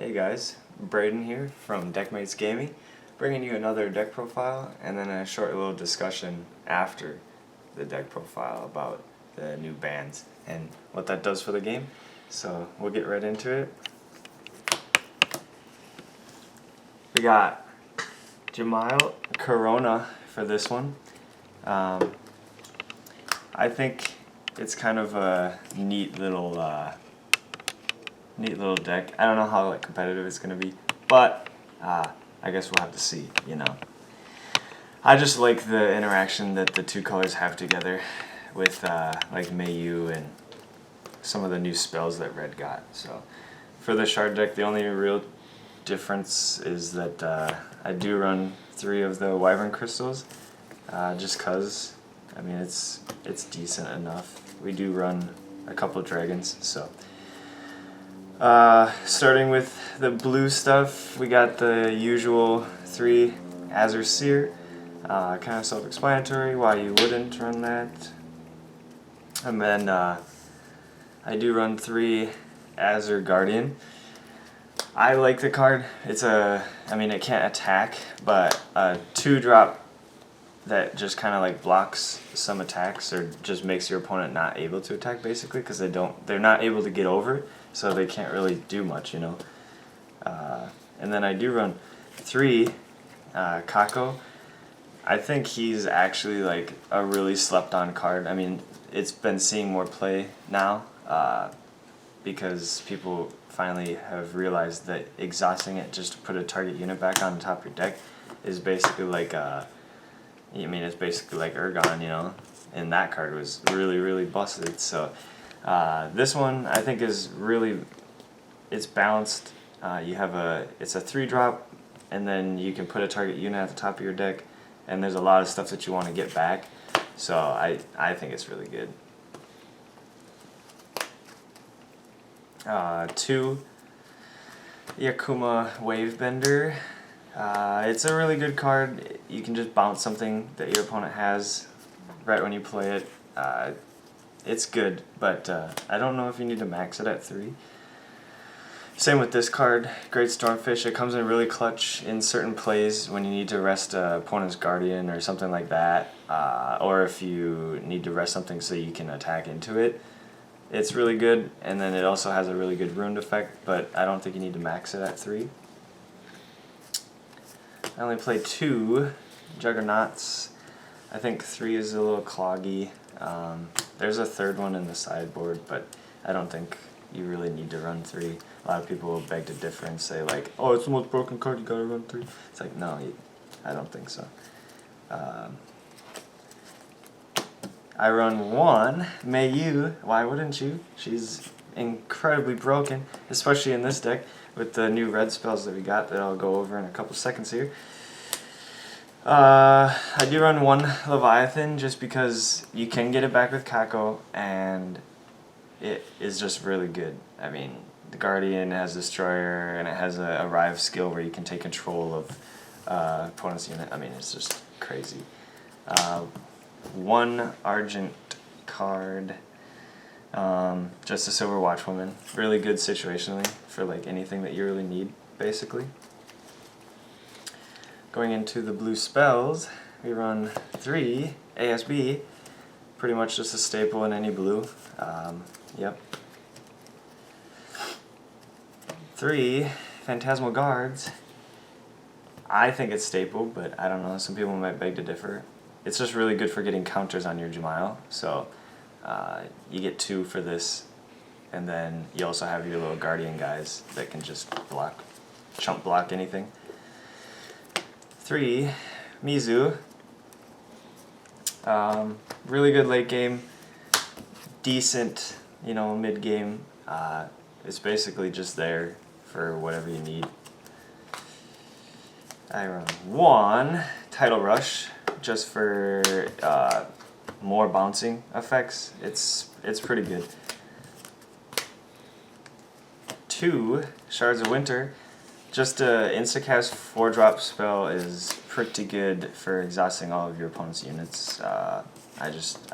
Hey guys, Braden here from Deckmates Gaming, bringing you another deck profile and then a short little discussion after the deck profile about the new bans and what that does for the game. So we'll get right into it. We got Jemial Corona for this one. I think it's kind of a neat little deck. I don't know how competitive it's gonna be, but I guess we'll have to see. I just like the interaction that the two colors have together with like Mayu and some of the new spells that red got. So for the shard deck, the only real difference is that I do run 3 of the Wyvern crystals, just cause I mean it's decent enough. We do run a couple dragons, so. Starting with the blue stuff, we got the usual 3 Azure Seer, kind of self-explanatory why you wouldn't run that. And then I do run 3 Azure Guardian. I like the card. I mean it can't attack, but a 2-drop that just kind of blocks some attacks or just makes your opponent not able to attack basically because they're not able to get over it. So they can't really do much, And then I do run 3 Kako. I think he's actually a really slept on card. I mean, it's been seeing more play now because people finally have realized that exhausting it just to put a target unit back on top of your deck is basically it's basically like Urgon, and that card was really, really busted. So this one I think is it's balanced. It's a 3-drop, and then you can put a target unit at the top of your deck, and there's a lot of stuff that you want to get back. So I think it's really good. 2 Yakuma Wavebender. It's a really good card. You can just bounce something that your opponent has right when you play it. It's good, but I don't know if you need to max it at 3. Same with this card, Great Stormfish. It comes in really clutch in certain plays when you need to rest an opponent's Guardian or something like that, or if you need to rest something so you can attack into it. It's really good, and then it also has a really good ruined effect, but I don't think you need to max it at 3. I only play 2 Juggernauts. I think 3 is a little cloggy. There's a 3rd one in the sideboard, but I don't think you really need to run 3. A lot of people will beg to differ and say oh, it's the most broken card, you gotta run 3. It's no, I don't think so. I run 1 Mayu. Why wouldn't you? She's incredibly broken, especially in this deck with the new red spells that we got that I'll go over in a couple seconds here. I do run 1 Leviathan just because you can get it back with Kako, and it is just really good. I mean, the Guardian has Destroyer, and it has a Arrive skill where you can take control of opponent's unit. I mean, it's just crazy. 1 Argent card, just a Silver Watchwoman. Really good situationally for anything that you really need, basically. Going into the blue spells, we run 3 ASB, pretty much just a staple in any blue. Yep. 3 Phantasmal Guards. I think it's staple, but I don't know, some people might beg to differ. It's just really good for getting counters on your Jemial, so you get 2 for this, and then you also have your little Guardian guys that can just chump block anything. 3 Mizu. Really good late game, decent, mid game. It's basically just there for whatever you need. I run 1 Tidal Rush just for more bouncing effects. It's pretty good. 2 Shards of Winter. Just a instacast 4-drop spell is pretty good for exhausting all of your opponent's units. I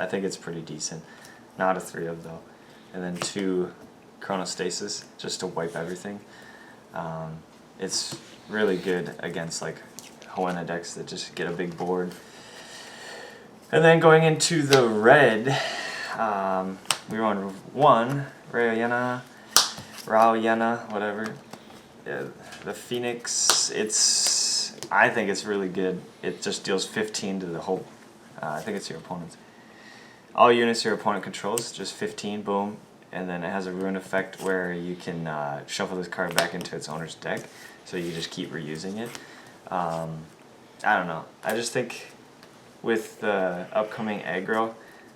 think it's pretty decent. Not a 3-of though. And then 2 Chronostasis just to wipe everything. It's really good against like Hoenn decks that just get a big board. And then going into the red, we run 1 Raoyena, whatever. Yeah, the Phoenix, I think it's really good. It just deals 15 to the whole, I think it's your opponent's. All units your opponent controls, just 15, boom. And then it has a ruin effect where you can shuffle this card back into its owner's deck, so you just keep reusing it. I don't know. I just think with the upcoming aggro,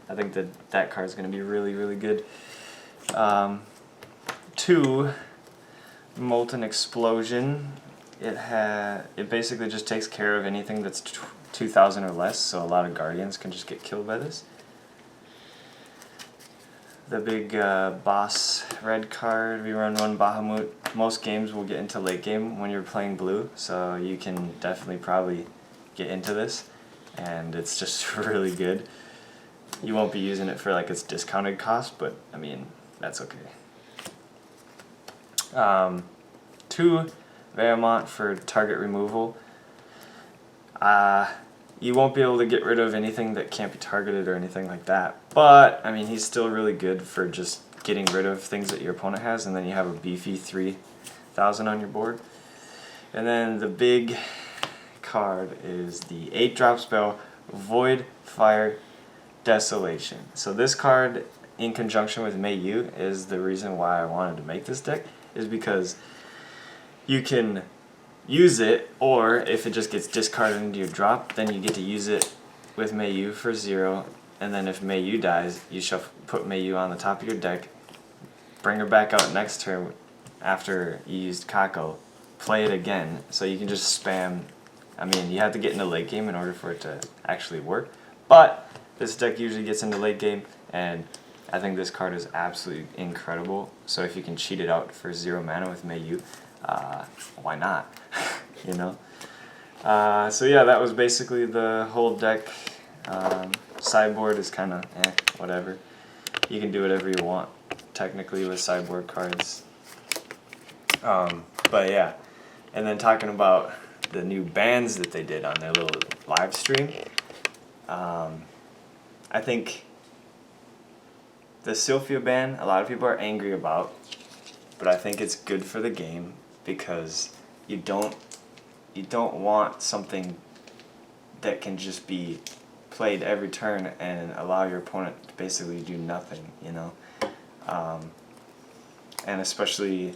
I think that card's going to be really, really good. 2, Molten Explosion. It basically just takes care of anything that's 2,000 or less, so a lot of Guardians can just get killed by this. The big boss red card, we run 1 Bahamut. Most games will get into late game when you're playing blue, so you can definitely probably get into this, and it's just really good. You won't be using it for like its discounted cost, but I mean, that's okay. 2 Veamont for target removal. You won't be able to get rid of anything that can't be targeted or anything like that, but I mean, he's still really good for just getting rid of things that your opponent has, and then you have a beefy 3,000 on your board. And then the big card is the 8-drop spell, Void Fire Desolation. So this card, in conjunction with Mei Yu, is the reason why I wanted to make this deck, is because you can use it, or if it just gets discarded into your drop, then you get to use it with Mei Yu for 0, and then if Mei Yu dies, you put Mei Yu on the top of your deck, bring her back out next turn after you used Kako, play it again, so you can just spam. I mean, you have to get into late game in order for it to actually work, but this deck usually gets into late game, and I think this card is absolutely incredible. So if you can cheat it out for 0 mana with Mei Yu, why not? You know? So yeah, that was basically the whole deck. Sideboard is kind of whatever. You can do whatever you want, technically, with sideboard cards. But yeah, and then talking about the new bans that they did on their little live stream, I think the Sylphia ban, a lot of people are angry about, but I think it's good for the game because you don't want something that can just be played every turn and allow your opponent to basically do nothing, you know? And especially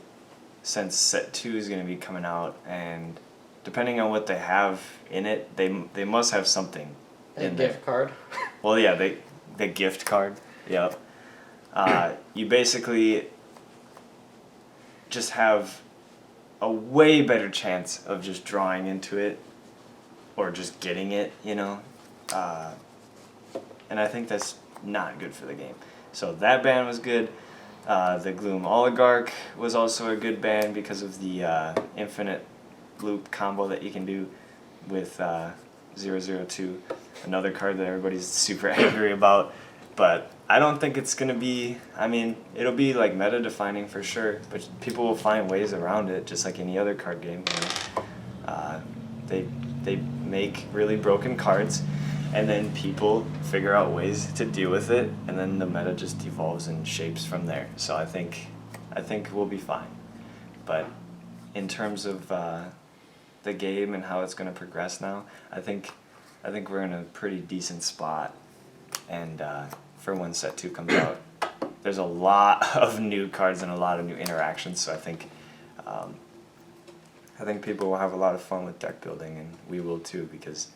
since set 2 is going to be coming out, and depending on what they have in it, they must have something in there. Gift card? Well, yeah, the gift card, yep. You basically just have a way better chance of just drawing into it or just getting it, you know? And I think that's not good for the game. So that ban was good. The Gloom Oligarch was also a good ban because of the infinite loop combo that you can do with 002, another card that everybody's super angry about. But I don't think it's going to be, I mean, it'll be like meta defining for sure, but people will find ways around it just like any other card game. You know? They make really broken cards, and then people figure out ways to deal with it, and then the meta just evolves and shapes from there. So I think we'll be fine. But in terms of the game and how it's going to progress now, I think we're in a pretty decent spot. And for when set 2 comes out, there's a lot of new cards and a lot of new interactions. So I think people will have a lot of fun with deck building, and we will too, because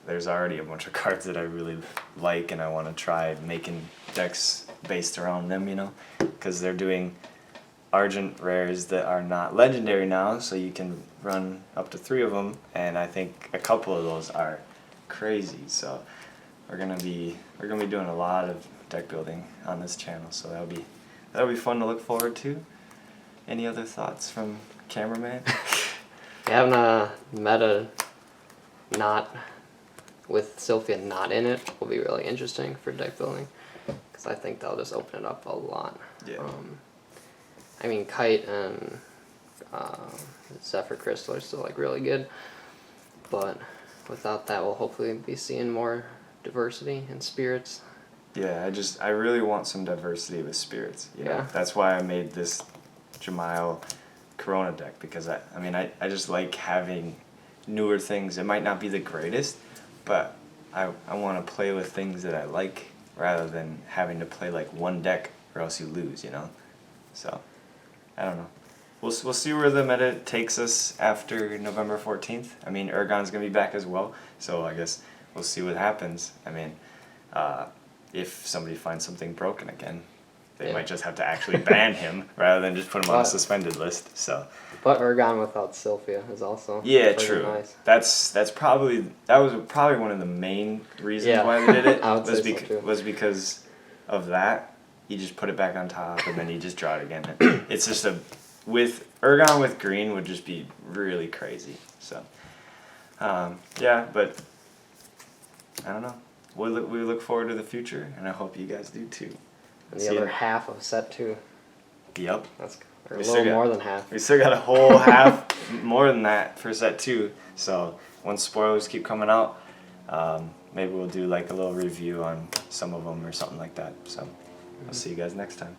there's already a bunch of cards that I really like, and I want to try making decks based around them, you know, because they're doing Argent rares that are not legendary now, so you can run up to 3 of them, and I think a couple of those are crazy. So we're gonna be doing a lot of deck building on this channel, so that'll be fun to look forward to. Any other thoughts from cameraman? Having a meta not with Sylphia not in it will be really interesting for deck building, because I think they'll just open it up a lot. Yeah. I mean, Kite and Zephyr Crystal are still like really good, but without that, we'll hopefully be seeing more diversity in spirits. Yeah, I really want some diversity with spirits. You know? Yeah. That's why I made this Jemial Corona deck, because I just like having newer things. It might not be the greatest, but I want to play with things that I like rather than having to play like one deck or else you lose, you know? So, I don't know. We'll see where the meta takes us after November 14th. I mean, Urgon's going to be back as well, so I guess we'll see what happens. I mean, if somebody finds something broken again, they might just have to actually ban him rather than just put him on a suspended list. So. But Urgon without Sylphia is also True. nice. That was probably one of the main reasons why they did it. I would say so too. Was because of that. You just put it back on top and then you just draw it again. It's just with Urgon with green would just be really crazy. So but I don't know. We look forward to the future, and I hope you guys do too. And the other half of set 2. Yep. That's or a little more than half. We still got a whole half more than that for set 2. So once spoilers keep coming out, maybe we'll do like a little review on some of them or something like that. So I'll see you guys next time.